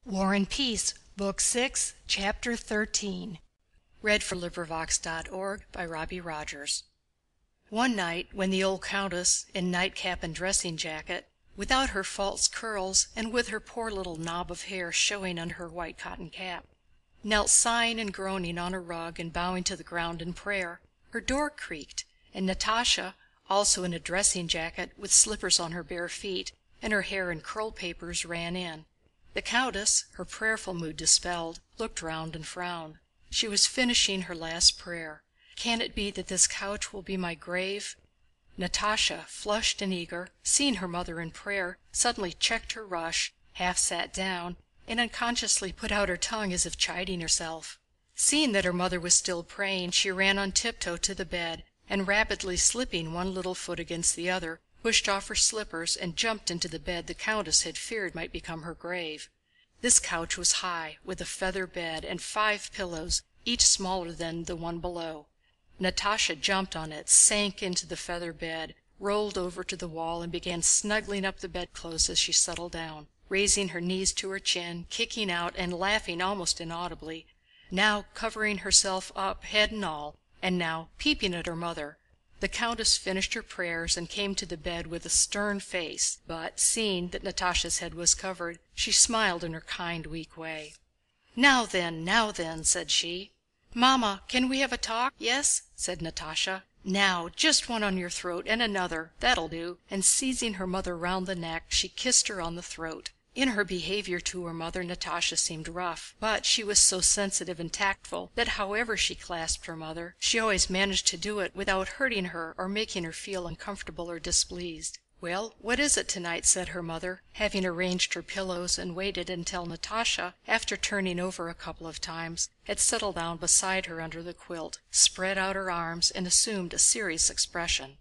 War and Peace, Book 6, Chapter 13. Robbie Rogers. One night, when the old countess, in nightcap and dressing jacket, without her false curls and with her poor little knob of hair showing under her white cotton cap, knelt sighing and groaning on a rug and bowing to the ground in prayer, her door creaked, and Natásha, also in a dressing jacket with slippers on her bare feet and her hair in curl papers, ran in. The countess, her prayerful mood dispelled, looked round and frowned. She was finishing her last prayer. "Can it be that this couch will be my grave?" Natásha, flushed and eager, seeing her mother in prayer, suddenly checked her rush, half sat down, and unconsciously put out her tongue as if chiding herself. Seeing that her mother was still praying, she ran on tiptoe to the bed and, rapidly slipping one little foot against the other, pushed off her slippers and jumped into the bed the countess had feared might become her grave. This couch was high, with a feather bed and 5 pillows, each smaller than the one below. Natásha jumped on it, sank into the feather bed, rolled over to the wall, and began snuggling up the bedclothes as she settled down, raising her knees to her chin, kicking out and laughing almost inaudibly, now covering herself up head and all, and now peeping at her mother. The countess finished her prayers and came to the bed with a stern face, but seeing that Natásha's head was covered, she smiled in her kind, weak way. Now then," said she. "Mamma, can we have a talk?" "Yes," said Natásha. "Now, just one on your throat and another, that'll do," and seizing her mother round the neck, she kissed her on the throat. In her behavior to her mother Natásha seemed rough, but she was so sensitive and tactful that however she clasped her mother, she always managed to do it without hurting her or making her feel uncomfortable or displeased. "Well, what is it tonight?" said her mother, having arranged her pillows and waited until Natásha, after turning over a couple of times, had settled down beside her under the quilt, spread out her arms, and assumed a serious expression.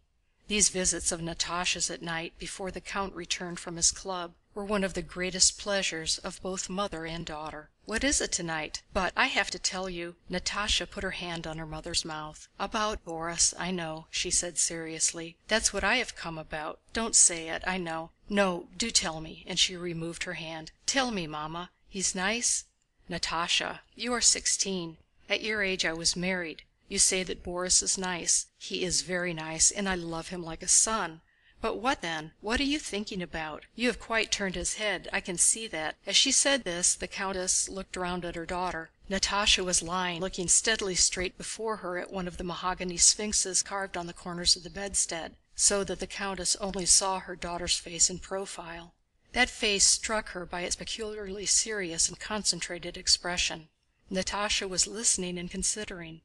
These visits of Natásha's at night before the count returned from his club were one of the greatest pleasures of both mother and daughter. "What is it tonight? But I have to tell you..." Natásha put her hand on her mother's mouth. "About Borís, I know," she said seriously. "That's what I have come about. Don't say it, I know. No, do tell me," and she removed her hand. "Tell me, Mamma. He's nice?" "Natásha, you are 16. At your age I was married. You say that Borís is nice. He is very nice, and I love him like a son. But what then? What are you thinking about? You have quite turned his head, I can see that." As she said this, the countess looked round at her daughter. Natásha was lying, looking steadily straight before her at one of the mahogany sphinxes carved on the corners of the bedstead, so that the countess only saw her daughter's face in profile. That face struck her by its peculiarly serious and concentrated expression. Natásha was listening and considering.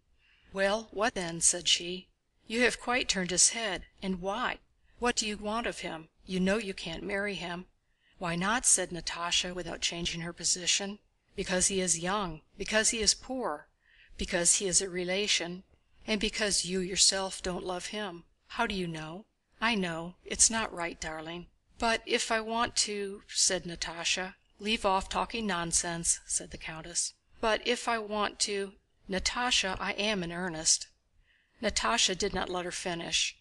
"Well, what then?" said she. "You have quite turned his head. And why? What do you want of him? You know you can't marry him." "Why not?" said Natásha without changing her position. "Because he is young, because he is poor, because he is a relation, and because you yourself don't love him." "How do you know?" "I know. It's not right, darling." "But if I want to..." said Natásha. "Leave off talking nonsense," said the countess. "But if I want to... Natásha, I am in earnest." Natásha did not let her finish.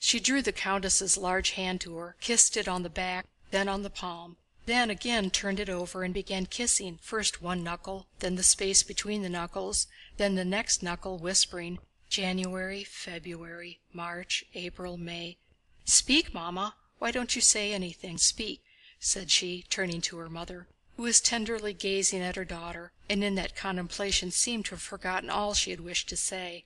She drew the countess's large hand to her, kissed it on the back, then on the palm, then again turned it over and began kissing first one knuckle, then the space between the knuckles, then the next knuckle, whispering, "January, February, March, April, May..." "Speak, Mamma! Why don't you say anything? Speak!" said she, turning to her mother, who was tenderly gazing at her daughter, and in that contemplation seemed to have forgotten all she had wished to say.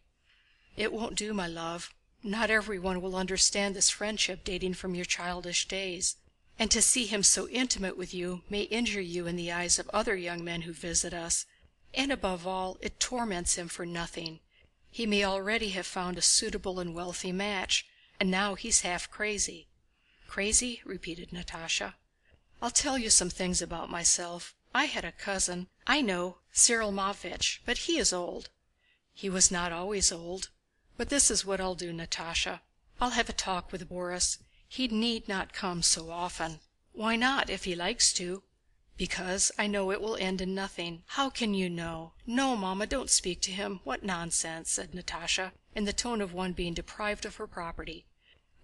"It won't do, my love. Not everyone will understand this friendship dating from your childish days, and to see him so intimate with you may injure you in the eyes of other young men who visit us, and above all it torments him for nothing. He may already have found a suitable and wealthy match, and now he's half crazy." "Crazy?" repeated Natásha. "I'll tell you some things about myself. I had a cousin..." "I know, Cyril Matvéich, but he is old." "He was not always old. But this is what I'll do, Natásha. I'll have a talk with Borís. He need not come so often." "Why not, if he likes to?" "Because I know it will end in nothing." "How can you know? No, Mamma, don't speak to him. What nonsense!" said Natásha, in the tone of one being deprived of her property.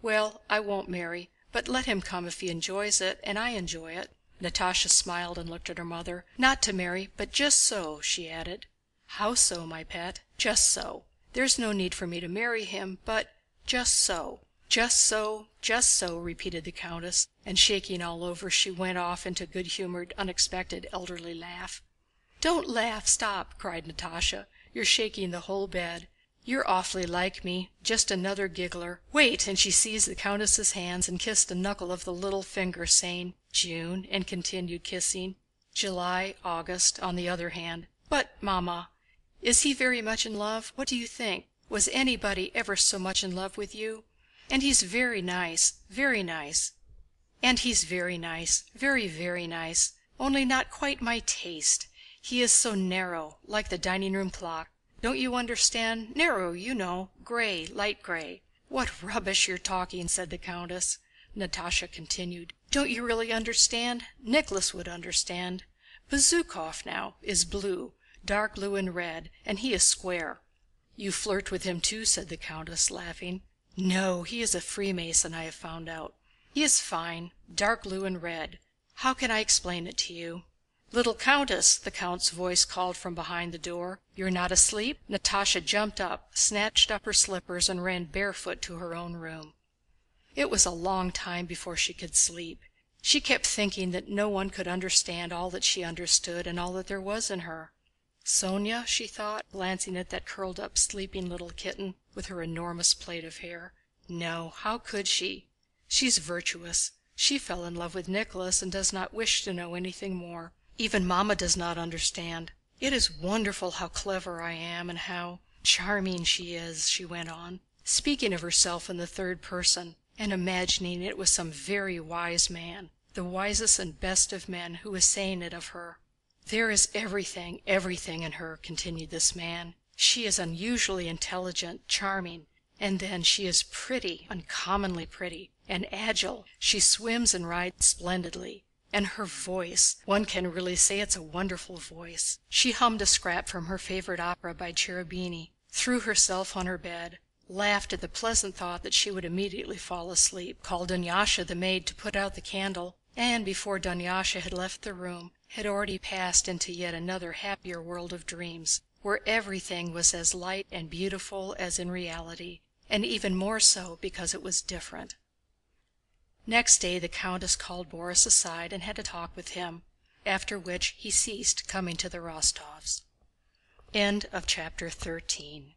"Well, I won't marry, but let him come if he enjoys it and I enjoy it." Natásha smiled and looked at her mother. "Not to marry, but just so," she added. "How so, my pet?" "Just so. There's no need for me to marry him, but just so." "Just so, just so," repeated the countess, and shaking all over she went off into a good-humored, unexpected elderly laugh. "Don't laugh, stop!" cried Natásha. "You're shaking the whole bed. You're awfully like me, just another giggler. Wait!" and she seized the countess's hands and kissed a knuckle of the little finger, saying "June," and continued kissing "July, August" on the other hand. "But, Mamma, is he very much in love? What do you think? Was anybody ever so much in love with you? And he's very nice, very nice. And he's very nice, very, very nice, only not quite my taste. He is so narrow, like the dining-room clock. Don't you understand? Narrow, you know, gray, light gray." "What rubbish you're talking!" said the countess. Natásha continued. "Don't you really understand? Nicholas would understand. Bezúkhov now is blue, dark blue and red, and he is square." "You flirt with him too," said the countess, laughing. "No, he is a Freemason, I have found out. He is fine, dark blue and red. How can I explain it to you?" "Little countess!" the count's voice called from behind the door. "You're not asleep?" Natásha jumped up, snatched up her slippers, and ran barefoot to her own room. It was a long time before she could sleep. She kept thinking that no one could understand all that she understood and all that there was in her. "Sónya?" she thought, glancing at that curled up sleeping little kitten with her enormous plait of hair. "No, how could she? She's virtuous. She fell in love with Nicholas and does not wish to know anything more. Even Mamma does not understand. It is wonderful how clever I am and how charming she is," she went on, speaking of herself in the third person and imagining it was some very wise man, the wisest and best of men, who was saying it of her. "There is everything, everything in her," continued this man. "She is unusually intelligent, charming, and then she is pretty, uncommonly pretty, and agile. She swims and rides splendidly. And her voice, one can really say it's a wonderful voice." She hummed a scrap from her favorite opera by Cherubini, threw herself on her bed, laughed at the pleasant thought that she would immediately fall asleep, called Dunyásha the maid to put out the candle, and before Dunyásha had left the room had already passed into yet another happier world of dreams, where everything was as light and beautiful as in reality, and even more so because it was different. Next day the countess called Borís aside and had a talk with him, after which he ceased coming to the Rostóvs'. Chapter 13